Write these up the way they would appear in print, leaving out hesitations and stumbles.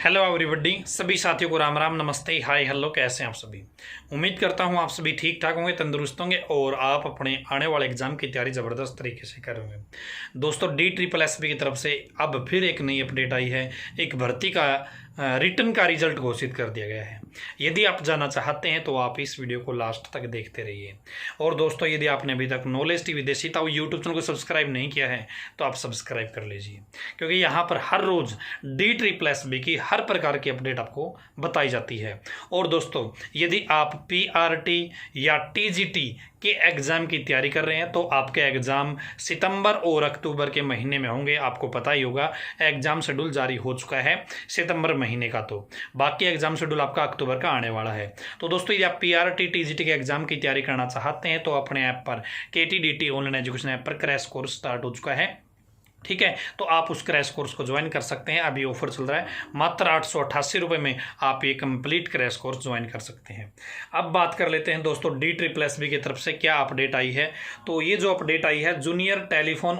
Hello everybody, सभी साथियों को राम राम, नमस्ते, हाय हेलो। कैसे हैं आप सभी? उम्मीद करता हूं आप सभी ठीक ठाक होंगे, तंदुरुस्त होंगे और आप अपने आने वाले एग्जाम की तैयारी ज़बरदस्त तरीके से कर रहे होंगे। दोस्तों, DSSSB की तरफ से अब फिर एक नई अपडेट आई है। एक भर्ती का रिटर्न का रिजल्ट घोषित कर दिया गया है। यदि आप जानना चाहते हैं तो आप इस वीडियो को लास्ट तक देखते रहिए। और दोस्तों, यदि आपने अभी तक नॉलेज टीवी देसी ताऊ यूट्यूब चैनल को सब्सक्राइब नहीं किया है तो आप सब्सक्राइब कर लीजिए, क्योंकि यहाँ पर हर रोज़ DSSSB की हर प्रकार की अपडेट आपको बताई जाती है। और दोस्तों, यदि आप PRT या TGT के एग्ज़ाम की तैयारी कर रहे हैं तो आपके एग्ज़ाम सितंबर और अक्टूबर के महीने में होंगे। आपको पता ही होगा, एग्ज़ाम शेड्यूल जारी हो चुका है सितंबर महीने का, तो बाकी एग्ज़ाम शेड्यूल आपका अक्टूबर का आने वाला है। तो दोस्तों, यदि आप PRT TGT के एग्ज़ाम की तैयारी करना चाहते हैं तो अपने ऐप पर KTDT ऑनलाइन एजुकेशन ऐप पर क्रैश कोर्स स्टार्ट हो चुका है। ठीक है, तो आप उस क्रैश कोर्स को ज्वाइन कर सकते हैं। अभी ऑफर चल रहा है, मात्र 888 रुपये में आप ये कंप्लीट क्रैश कोर्स ज्वाइन कर सकते हैं। अब बात कर लेते हैं दोस्तों, DSSSB की तरफ से क्या अपडेट आई है। तो ये जो अपडेट आई है, जूनियर टेलीफोन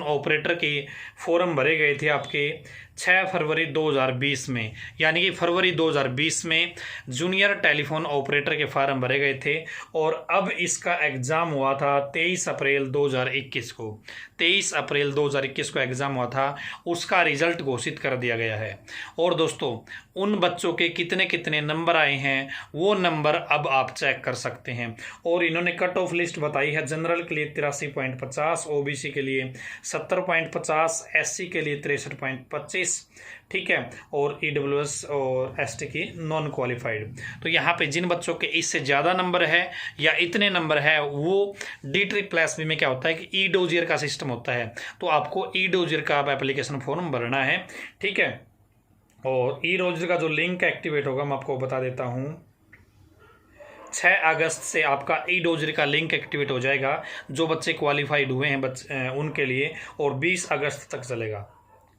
ऑपरेटर के फॉर्म भरे गए थे आपके 6 फरवरी 2020 में, यानी कि फरवरी 2020 में जूनियर टेलीफोन ऑपरेटर के फॉर्म भरे गए थे और अब इसका एग्ज़ाम हुआ था 23 अप्रैल 2021 को। 23 अप्रैल 2021 को एग्ज़ाम हुआ था, उसका रिजल्ट घोषित कर दिया गया है। और दोस्तों, उन बच्चों के कितने कितने नंबर आए हैं वो नंबर अब आप चेक कर सकते हैं। और इन्होंने कट ऑफ लिस्ट बताई है। जनरल के लिए 83.50, OBC के लिए 70.50, SC के लिए 63.25, ठीक है, और EWS और ST की नॉन क्वालिफाइड। तो यहाँ पे जिन बच्चों के इससे ज़्यादा नंबर है या इतने नंबर है, वो DSSSB में क्या होता है कि ई-डोजियर का सिस्टम होता है। तो आपको ई-डोजियर का आप एप्लीकेशन फॉर्म भरना है, ठीक है। और ई-डोजियर का जो लिंक एक्टिवेट होगा मैं आपको बता देता हूँ। 6 अगस्त से आपका ई-डोजियर का लिंक एक्टिवेट हो जाएगा जो बच्चे क्वालिफाइड हुए हैं उनके लिए, और 20 अगस्त तक चलेगा,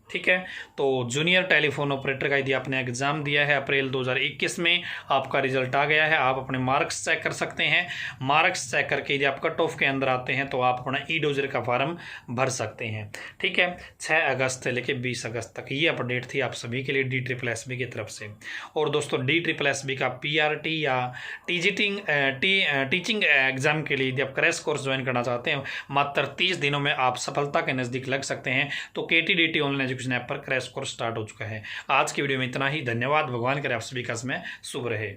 ठीक है। तो जूनियर टेलीफोन ऑपरेटर का यदि आपने एग्ज़ाम दिया है अप्रैल 2021 में, आपका रिजल्ट आ गया है। आप अपने मार्क्स चेक कर सकते हैं। मार्क्स चेक करके यदि आप कट ऑफ के अंदर आते हैं तो आप अपना ई-डोजियर का फॉर्म भर सकते हैं, ठीक है। 6 अगस्त से लेकर 20 अगस्त तक ये अपडेट थी आप सभी के लिए DSSSB की तरफ से। और दोस्तों, DSSSB का PRT या टीचिंग एग्ज़ाम के लिए यदि आप क्रैश कोर्स ज्वाइन करना चाहते हैं, मात्र 30 दिनों में आप सफलता के नज़दीक लग सकते हैं। तो KTDT ऑनलाइन ऐप पर क्रैश कोर्स स्टार्ट हो चुका है। आज की वीडियो में इतना ही। धन्यवाद। भगवान करे आप सभी का समय शुभ रहे।